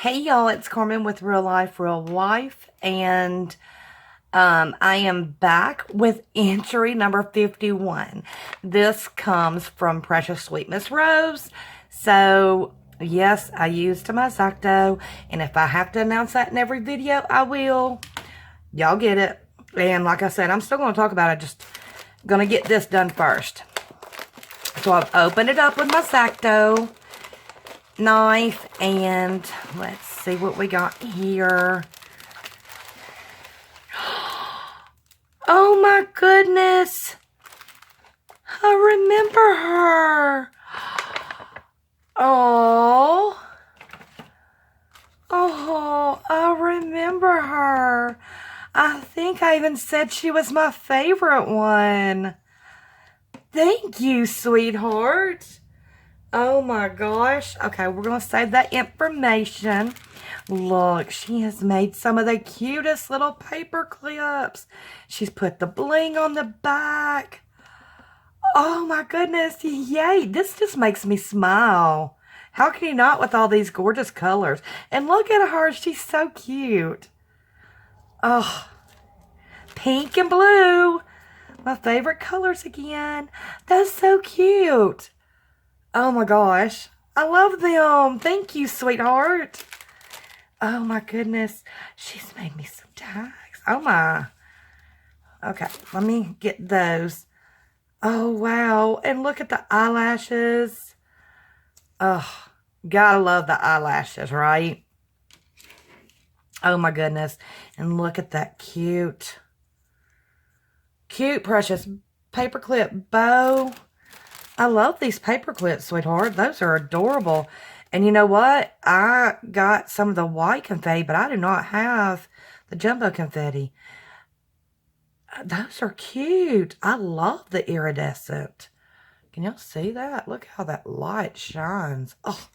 Hey y'all, it's Carmen with Real Life, Real Life, and I am back with entry number 51. This comes from Precious Sweet Miss Rose. So, yes, I used my Zacto, and if I have to announce that in every video, I will. Y'all get it. And like I said, I'm still going to talk about it, just going to get this done first. So I've opened it up with my Zacto knife, and let's see what we got here. Oh my goodness, I remember her. Oh, I remember her. I think I even said she was my favorite one. Thank you, sweetheart. Oh my gosh. Okay, we're going to save that information. Look, she has made some of the cutest little paper clips. She's put the bling on the back. Oh my goodness. Yay. This just makes me smile. How can you not with all these gorgeous colors? And look at her. She's so cute. Oh, pink and blue. My favorite colors again. That's so cute. Oh my gosh. I love them. Thank you, sweetheart. Oh my goodness. She's made me some tags. Oh my. Okay, let me get those. Oh wow. And look at the eyelashes. Oh, gotta love the eyelashes, right? Oh my goodness. And look at that cute precious paperclip bow. I love these paper clips, sweetheart. Those are adorable. And you know what? I got some of the white confetti, but I do not have the jumbo confetti. Those are cute. I love the iridescent. Can y'all see that? Look how that light shines. Oh,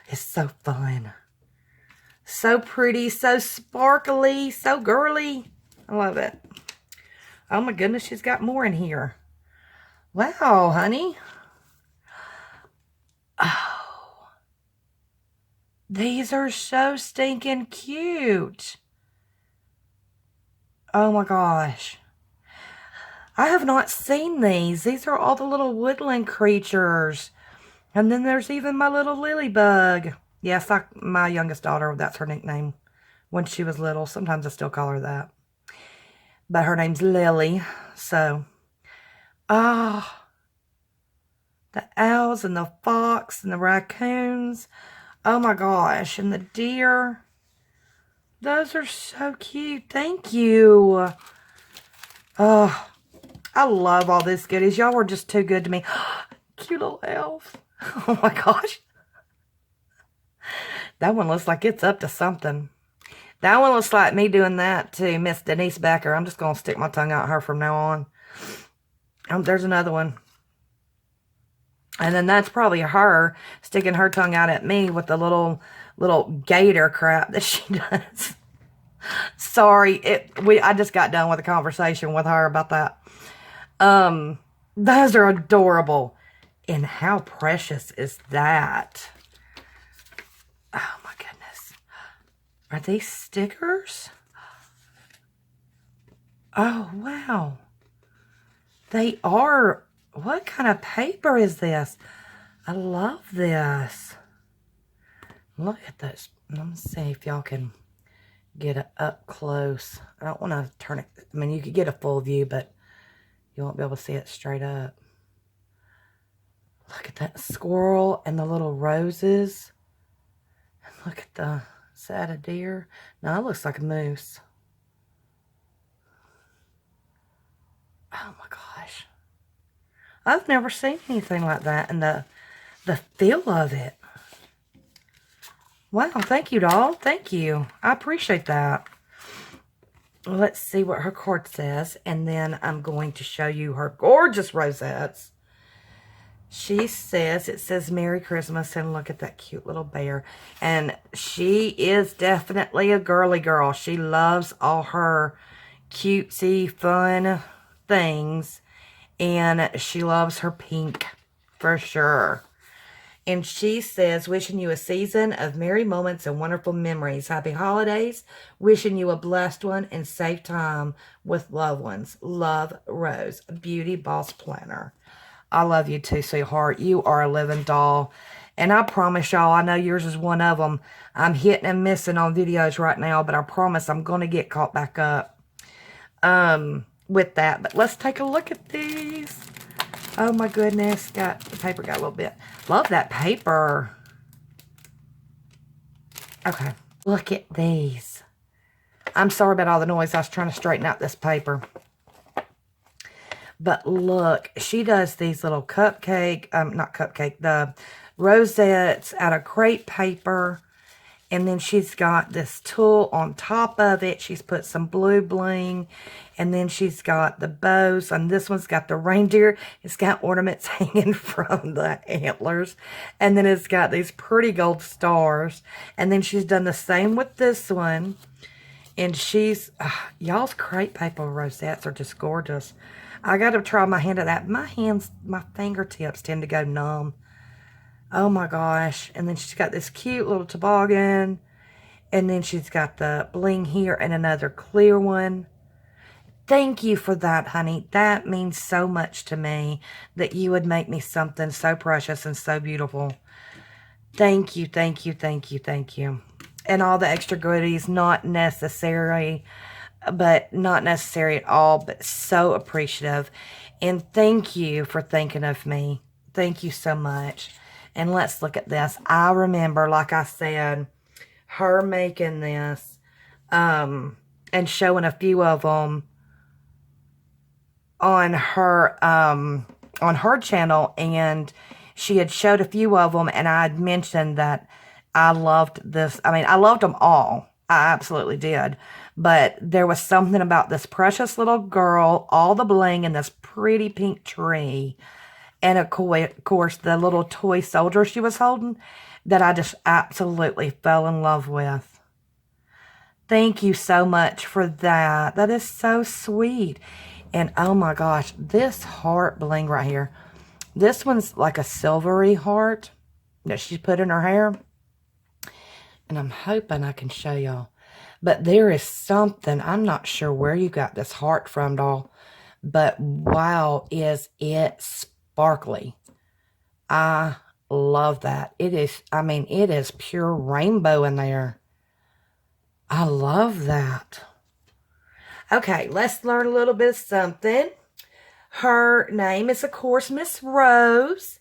it's so fun. So pretty, so sparkly, so girly. I love it. Oh my goodness, she's got more in here. Wow, honey. Oh, these are so stinking cute. Oh my gosh. I have not seen these. These are all the little woodland creatures. And then there's even my little lilybug. Yes, my youngest daughter, that's her nickname when she was little. Sometimes I still call her that. But her name's Lily. So, ah. The owls and the fox and the raccoons. Oh my gosh. And the deer. Those are so cute. Thank you. Oh, I love all this goodies. Y'all were just too good to me. Cute little elf. Oh my gosh. That one looks like it's up to something. That one looks like me doing that to Miss Denise Becker. I'm just going to stick my tongue out her from now on. There's another one. And then that's probably her sticking her tongue out at me with the little gator crap that she does. Sorry, I just got done with a conversation with her about that. Those are adorable. And how precious is that? Oh my goodness. Are these stickers? Oh wow. They are. What kind of paper is this? I love this. Look at this. Let me see if y'all can get it up close. I don't want to turn it. I mean, you could get a full view, but you won't be able to see it straight up. Look at that squirrel and the little roses. And look at the, is that a deer? No, it looks like a moose. Oh my gosh. I've never seen anything like that, and the feel of it. Wow, thank you, doll. Thank you. I appreciate that. Let's see what her card says, and then I'm going to show you her gorgeous rosettes. She says, it says Merry Christmas, and look at that cute little bear. And she is definitely a girly girl. She loves all her cutesy, fun things. And she loves her pink for sure. And she says, wishing you a season of merry moments and wonderful memories. Happy holidays. Wishing you a blessed one and safe time with loved ones. Love, Rose. Beauty Boss Planner. I love you too, sweetheart. You are a living doll. And I promise y'all, I know yours is one of them. I'm hitting and missing on videos right now, but I promise I'm going to get caught back up with that. But let's take a look at these. Oh my goodness, the paper got a little bit. Love that paper. Okay, look at these. I'm sorry about all the noise. I was trying to straighten out this paper. But look, she does these little the rosettes out of crepe paper. And then she's got this tulle on top of it. She's put some blue bling. And then she's got the bows. And this one's got the reindeer. It's got ornaments hanging from the antlers. And then it's got these pretty gold stars. And then she's done the same with this one. And she's, y'all's crepe paper rosettes are just gorgeous. I got to try my hand at that. My fingertips tend to go numb. Oh my gosh. And then she's got this cute little toboggan. And then she's got the bling here and another clear one. Thank you for that, honey. That means so much to me that you would make me something so precious and so beautiful. Thank you, thank you, thank you, thank you. And all the extra goodies, not necessary at all, but so appreciative. And thank you for thinking of me. Thank you so much. And let's look at this. I remember, like I said, her making this and showing a few of them on her channel, and she had showed a few of them, and I had mentioned that I loved this. I mean, I loved them all. I absolutely did. But there was something about this precious little girl, all the bling, and this pretty pink tree. And, of course, the little toy soldier she was holding that I just absolutely fell in love with. Thank you so much for that. That is so sweet. And, oh, my gosh, this heart bling right here. This one's like a silvery heart that she put in her hair. And I'm hoping I can show y'all. But there is something, I'm not sure where you got this heart from, doll. But, wow, is it sparkly. I love that. It is pure rainbow in there. I love that. Okay, let's learn a little bit of something. Her name is, of course, Miss Rose.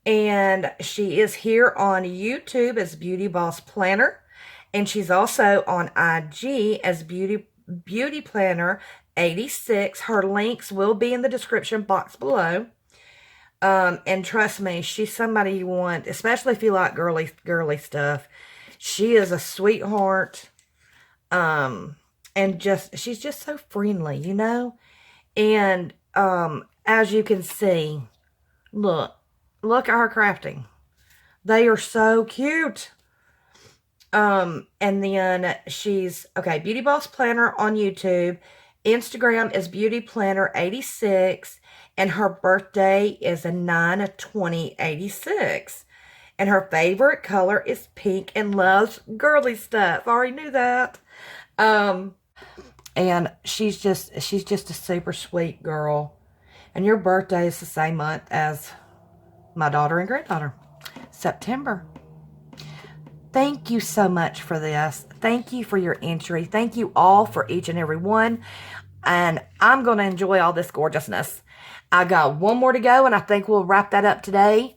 And she is here on YouTube as Beauty Boss Planner. And she's also on IG as Beauty Planner 86. Her links will be in the description box below. And trust me, she's somebody you want, especially if you like girly stuff. She is a sweetheart. And she's just so friendly, you know? And, as you can see, look at her crafting. They are so cute. And then she's, okay, Beauty Boss Planner on YouTube. Instagram is Beauty Planner 86. And her birthday is a 9/20/86. And her favorite color is pink and loves girly stuff. I already knew that. And she's just a super sweet girl. And your birthday is the same month as my daughter and granddaughter. September. Thank you so much for this. Thank you for your entry. Thank you all for each and every one. And I'm going to enjoy all this gorgeousness. I got one more to go, and I think we'll wrap that up today.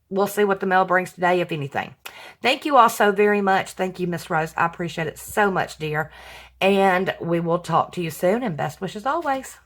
We'll see what the mail brings today, if anything. Thank you all so very much. Thank you, Miss Rose. I appreciate it so much, dear. And we will talk to you soon, and best wishes always.